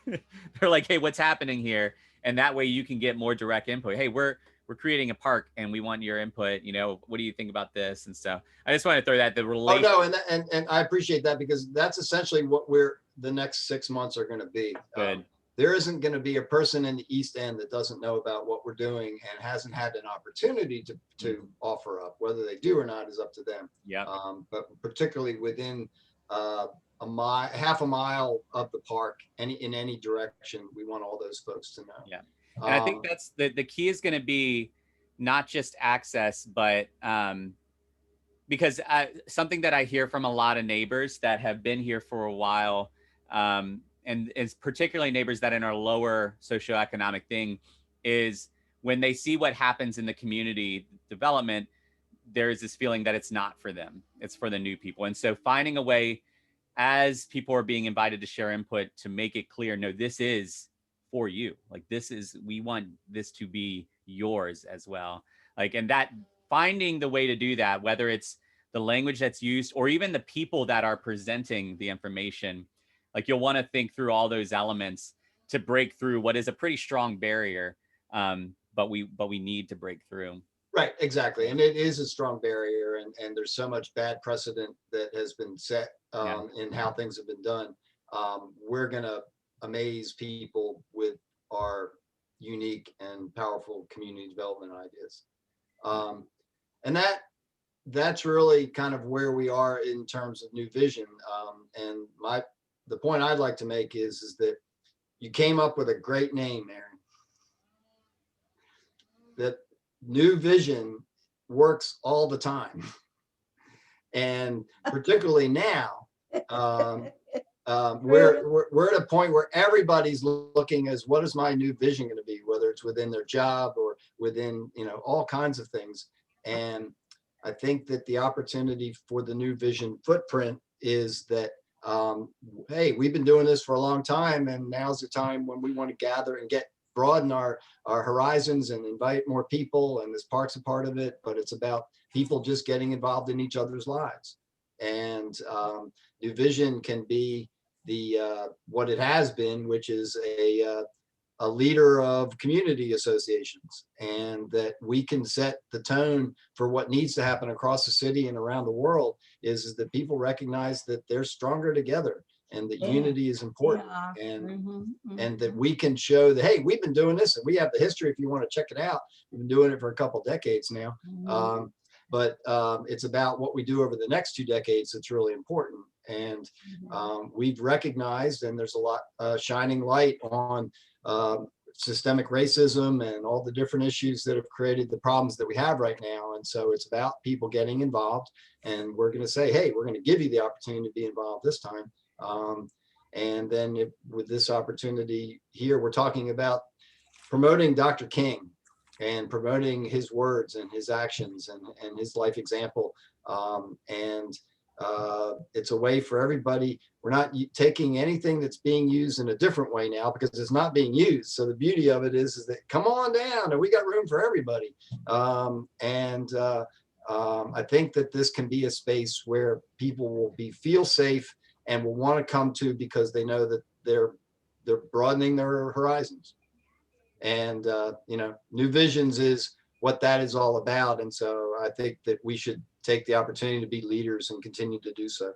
they're like, hey, what's happening here? And that way you can get more direct input. Hey, we're creating a park and we want your input. What do you think about this? And so I just want to throw that the relation. Oh no, and I appreciate that because that's essentially what the next 6 months are going to be. Good. There isn't going to be a person in the East End that doesn't know about what we're doing and hasn't had an opportunity to offer up. Whether they do or not is up to them. Yeah. But particularly within half a mile of the park, in any direction, we want all those folks to know. Yeah. And I think that's the key is going to be not just access, but because something that I hear from a lot of neighbors that have been here for a while, and it's particularly neighbors that in our lower socioeconomic thing, is when they see what happens in the community development, there is this feeling that it's not for them, it's for the new people. And so finding a way, as people are being invited to share input, to make it clear, no, this is for you. We want this to be yours as well. And that finding the way to do that, whether it's the language that's used or even the people that are presenting the information, you'll want to think through all those elements to break through what is a pretty strong barrier. But we need to break through. Right, exactly. And it is a strong barrier, and there's so much bad precedent that has been set in how things have been done. We're going to amaze people with our unique and powerful community development ideas. And that's really kind of where we are in terms of New Vision. And the point I'd like to make is that you came up with a great name, Aaron. That New Vision works all the time. And particularly now, we're at a point where everybody's looking as what is my new vision going to be, whether it's within their job or within, all kinds of things. And I think that the opportunity for the New Vision footprint is that, hey, we've been doing this for a long time, and now's the time when we want to gather and broaden our horizons and invite more people, and this park's a part of it, but it's about people just getting involved in each other's lives. And New Vision can be what it has been, which is a leader of community associations, and that we can set the tone for what needs to happen across the city and around the world is that people recognize that they're stronger together and that unity is important, and that we can show that, hey, we've been doing this and we have the history. If you want to check it out, we've been doing it for a couple decades now. But it's about what we do over the next 2 decades that's really important. And we've recognized, and there's a lot shining light on systemic racism and all the different issues that have created the problems that we have right now. And so it's about people getting involved, and we're going to say, hey, we're going to give you the opportunity to be involved this time. And then with this opportunity here, we're talking about promoting Dr. King and promoting his words and his actions and his life example. It's a way for everybody. We're not taking anything that's being used in a different way now because it's not being used. So the beauty of it is that come on down and we got room for everybody. I think that this can be a space where people will feel safe and will want to come to because they know that they're broadening their horizons. And New Visions is what that is all about. And so I think that we should take the opportunity to be leaders and continue to do so.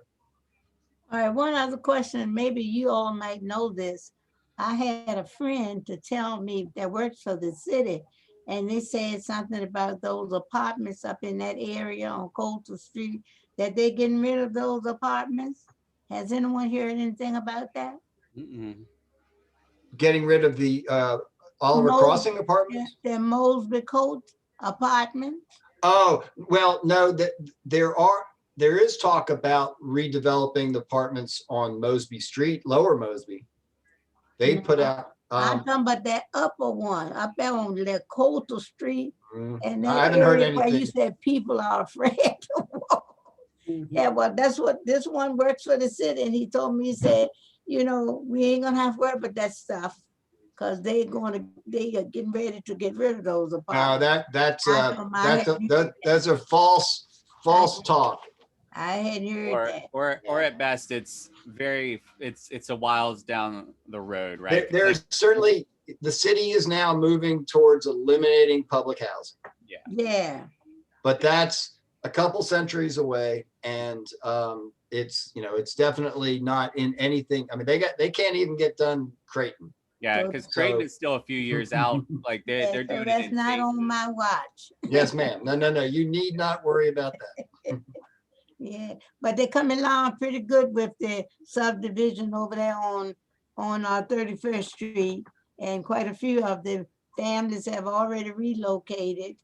All right, one other question, maybe you all might know this. I had a friend to tell me that works for the city, and they said something about those apartments up in that area on Coulter Street, that they're getting rid of those apartments. Has anyone heard anything about that? Getting rid of the Oliver Crossing apartments? The Mosby Court apartments. Oh, well, no, there is talk about redeveloping the apartments on Mosby Street, Lower Mosby. They put out. I'm talking about that upper one, up there on the Coulter Street. And I haven't heard anything. Where you said people are afraid to walk. Yeah, well, that's what this one works for the city. And he told me, he said, we ain't gonna have to worry about that stuff because they are getting ready to get rid of those apartments. No, that's a false talk. I hadn't heard that. Or at best, it's a whiles down the road, right? There's certainly, the city is now moving towards eliminating public housing. Yeah. But that's a couple centuries away, and it's definitely not in anything. I mean, they can't even get done Creighton. Yeah, because Creighton is still a few years out. Like they're doing that's not on my watch. Yes, ma'am. No. You need not worry about that. Yeah, but they're coming along pretty good with the subdivision over there on 31st Street, and quite a few of the families have already relocated.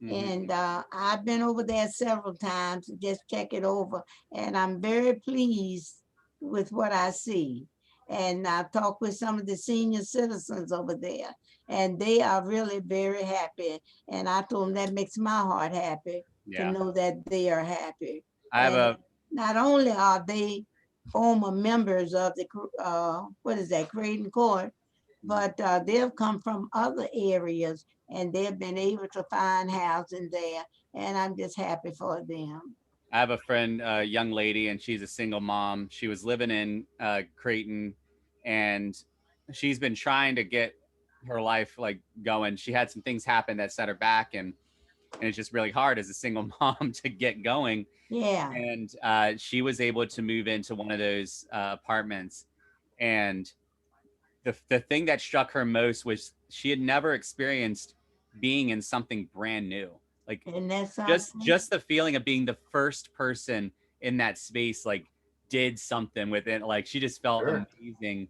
And I've been over there several times to just check it over, and I'm very pleased with what I see. And I talked with some of the senior citizens over there, and they are really very happy. And I told them that makes my heart happy to know that they are happy. Not only are they former members of the Creighton Court, but they've come from other areas and they've been able to find housing there, and I'm just happy for them. I have a friend, a young lady, and she's a single mom. She was living in Creighton, and she's been trying to get her life going. She had some things happen that set her back, and it's just really hard as a single mom to get going. Yeah. And she was able to move into one of those apartments, and the thing that struck her most was she had never experienced being in something brand new. Like just the feeling of being the first person in that space, did something with it. Like she just felt amazing.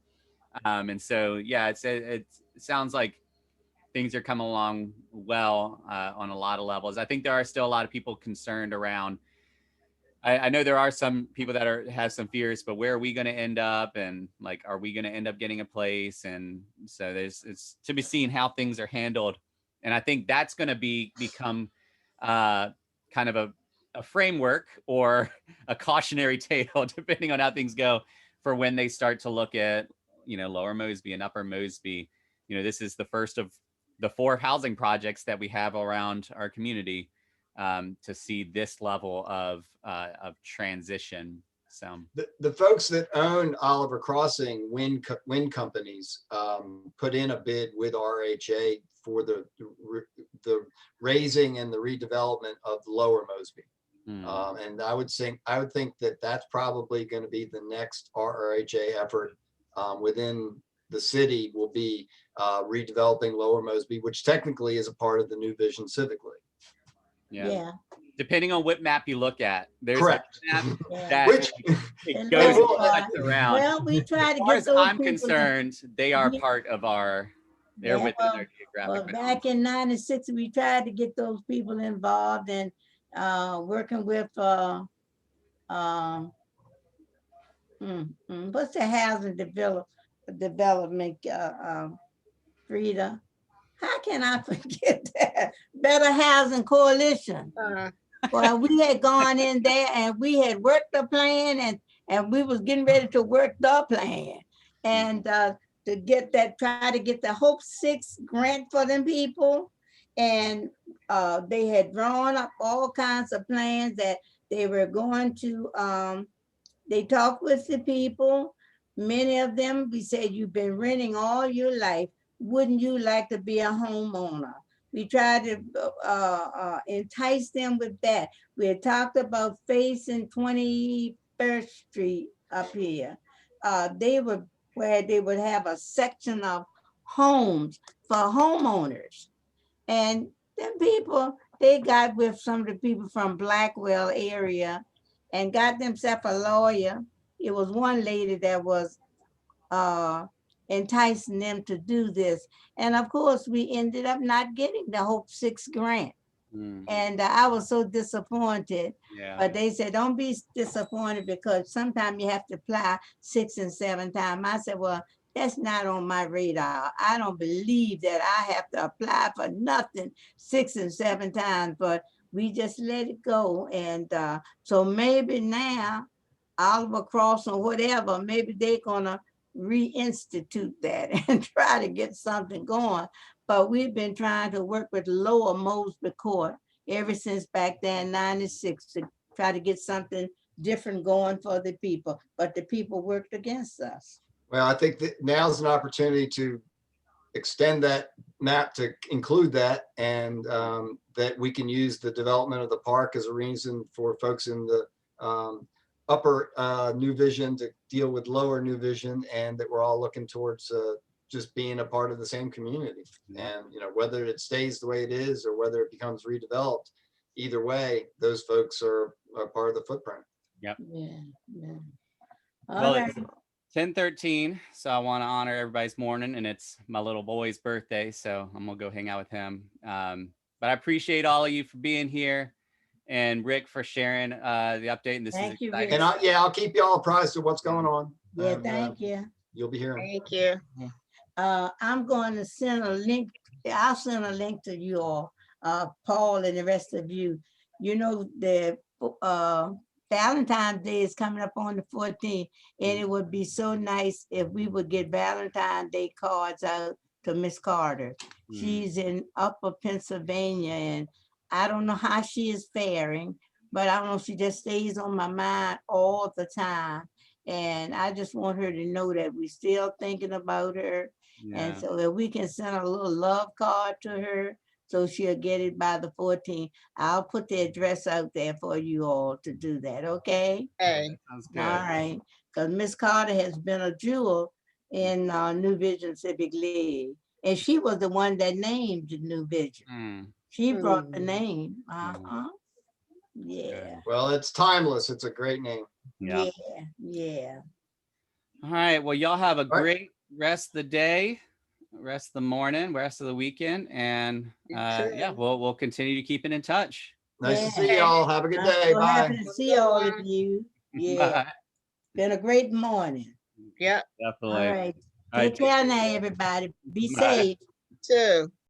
And so, it sounds like things are coming along well on a lot of levels. I think there are still a lot of people concerned around. I know there are some people that have some fears, but where are we going to end up? And are we going to end up getting a place? And so it's to be seen how things are handled. And I think that's going to become kind of a framework or a cautionary tale, depending on how things go, for when they start to look at, Lower Mosby and Upper Mosby. This is the first of the 4 housing projects that we have around our community. To see this level of transition. So the folks that own Oliver Crossing wind companies put in a bid with RHA for the raising and the redevelopment of Lower Mosby. And I would think that that's probably going to be the next RHA effort within the city, will be redeveloping Lower Mosby, which technically is a part of the New Vision Civic League. Yeah. Depending on what map you look at, there's correct. A map that Which it goes around. Well, we try to get as far as I'm concerned, they are part of our. They're within our geographic. Well, back in '96, we tried to get those people involved in working with What's the housing development, Frida? How can I forget that? Better Housing Coalition. Well, we had gone in there and we had worked the plan and we was getting ready to work the plan. And to get that, try to get the Hope 6 grant for them people. And they had drawn up all kinds of plans that they were going to, they talked with the people. Many of them, we said, you've been renting all your life. Wouldn't you like to be a homeowner? We tried to entice them with that. We had talked about facing 21st Street up here. They were where they would have a section of homes for homeowners. And them people, they got with some of the people from Blackwell area and got themselves a lawyer. It was one lady that was enticing them to do this. And of course, we ended up not getting the Hope 6 grant. And I was so disappointed. But they said, don't be disappointed because sometimes you have to apply 6 and 7 times. I said, well, that's not on my radar. I don't believe that I have to apply for nothing 6 and 7 times, but we just let it go. And so maybe now, Oliver Cross or whatever, maybe they're gonna reinstitute that and try to get something going. But we've been trying to work with Lower Mosby Court ever since back then in '96 to try to get something different going for the people. But the people worked against us. Well, I think that now's an opportunity to extend that map to include that, and that we can use the development of the park as a reason for folks in the upper New Vision to deal with lower New Vision, and that we're all looking towards just being a part of the same community. And whether it stays the way it is or whether it becomes redeveloped, either way, those folks are part of the footprint. Yep. Yeah. Well, it's 10:13, so I want to honor everybody's morning, and it's my little boy's birthday, so I'm gonna go hang out with him. But I appreciate all of you for being here, and Rick for sharing the update. And this Thank is you, exciting. Rick. And I'll keep you all apprised of what's going on. Yeah, And, thank you. You'll be hearing. Thank you. I'm going to send a link. I'll send a link to you all, Paul and the rest of you. You know, the Valentine's Day is coming up on the 14th, and it would be so nice if we would get Valentine's Day cards out to Miss Carter. She's in Upper Pennsylvania, and I don't know how she is faring, but I don't know, she just stays on my mind all the time. And I just want her to know that we're still thinking about her. And so if we can send a little love card to her, so she'll get it by the 14th. I'll put the address out there for you all to do that, okay? Hey, Sounds good. All right, because Miss Carter has been a jewel in New Vision Civic League. And she was the one that named New Vision. She brought the name. Yeah. Well, it's timeless. It's a great name. Yeah. All right. Well, y'all have a right. great rest of the day, rest of the morning, rest of the weekend, and yeah, we'll continue to keep it in touch. Nice to see y'all. Have a good I'm day. so Bye. happy to see all of you. Yeah, Bye. been a great morning. yep, All Definitely. right, All right, take care now, everybody. Be Bye. safe. too.